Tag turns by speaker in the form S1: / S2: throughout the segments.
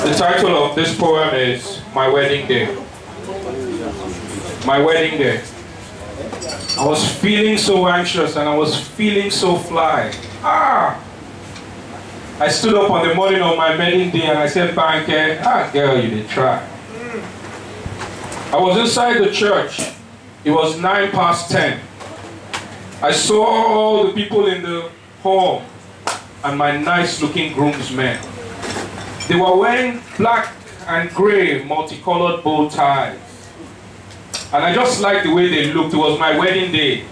S1: The title of this poem is My Wedding Day. My wedding day. I was feeling so anxious and I was feeling so fly. I stood up on the morning of my wedding day and I said, Banke, girl, you did try. I was inside the church. It was 10:09. I saw all the people in the hall and my nice looking groomsmen. They were wearing black and grey multicolored bow ties. And I just liked the way they looked. It was my wedding day.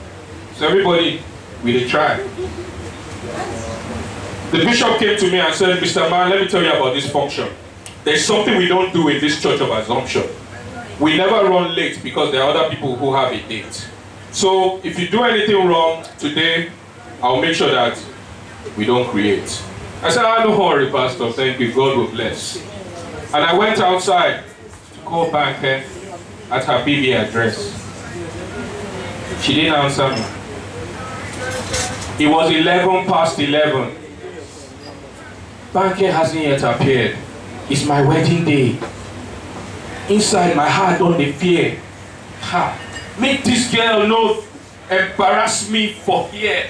S1: So everybody, we did try. The bishop came to me and said, Mr. Man, let me tell you about this function. There's something we don't do in this Church of Assumption. We never run late because there are other people who have a date. So if you do anything wrong today, I'll make sure that we don't create. I said, don't worry, Pastor, thank you, God will bless. And I went outside to call Banke at her BB address. She didn't answer me. It was 11:11. Banke hasn't yet appeared. It's my wedding day. Inside my heart on the fear. Make this girl not embarrass me for here.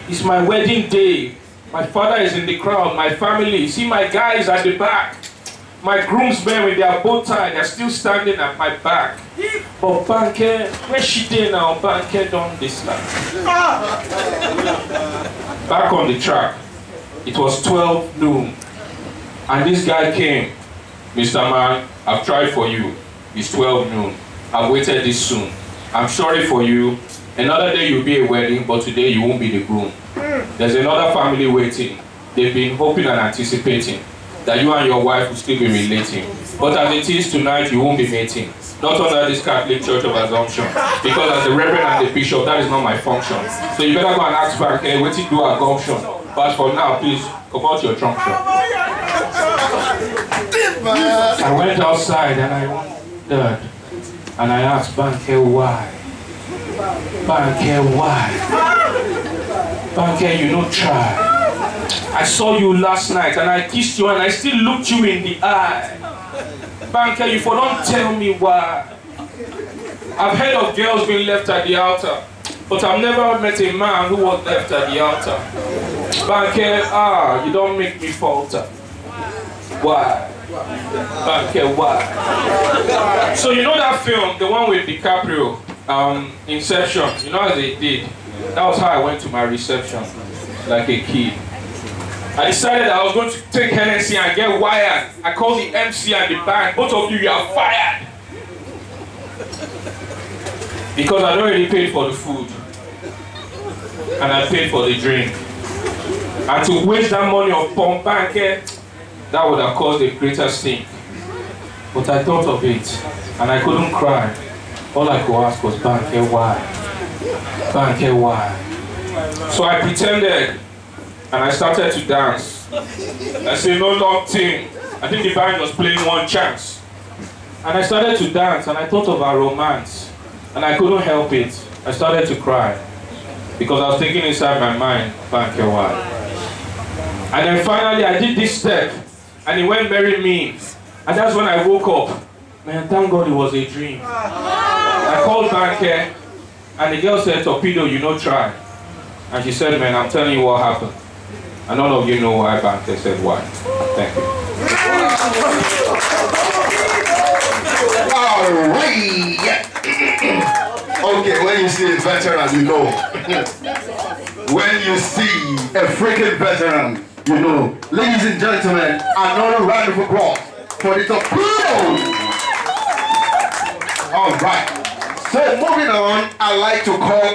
S1: It's my wedding day. My father is in the crowd, my family. See my guys at the back. My groomsmen with their bow tie, they're still standing at my back. But Banke, where she did now? Banke done this life. Back on the track, it was 12 noon. And this guy came. Mr. Man, I've tried for you. It's 12 noon. I've waited this soon. I'm sorry for you. Another day you'll be a wedding, but today you won't be the groom. There's another family waiting. They've been hoping and anticipating that you and your wife will still be relating. But as it is tonight, you won't be mating. Not under this Catholic Church of Assumption. Because as the Reverend and the Bishop, that is not my function. So you better go and ask back, hey, wait till do Assumption. But for now, please, come out your trunk shop. I went outside and I wondered. And I asked Banke why. Banke why? Banke, you don't try. I saw you last night and I kissed you and I still looked you in the eye. Banke, you for don't tell me why. I've heard of girls being left at the altar, but I've never met a man who was left at the altar. Banke, you don't make me falter. Why? Banke, why? So you know that film, the one with DiCaprio, Inception, you know how they did? That was how I went to my reception, like a kid. I decided I was going to take Hennessy and get wired. I called the MC and the band, both of you are fired. Because I'd already paid for the food. And I paid for the drink. And to waste that money on Pump Banke, that would have caused a greater stink. But I thought of it, and I couldn't cry. All I could ask was, Banke, why? Banke, why? So I pretended, and I started to dance. I said, no long thing. I think the band was playing One Chance. And I started to dance, and I thought of our romance. And I couldn't help it. I started to cry. Because I was thinking inside my mind, Banke, why? And then finally I did this step, and it went very mean. And that's when I woke up. Man, thank God it was a dream. I called Banke, and the girl said, Torpedo, you know, try. And she said, man, I'm telling you what happened. And none of you know why. Banke said why. Thank you.
S2: Alright. Okay, when you see a veteran, you know. When you see a freaking veteran, you know. Ladies and gentlemen, another round of applause for the Torpedo. Alright. So moving on, I like to call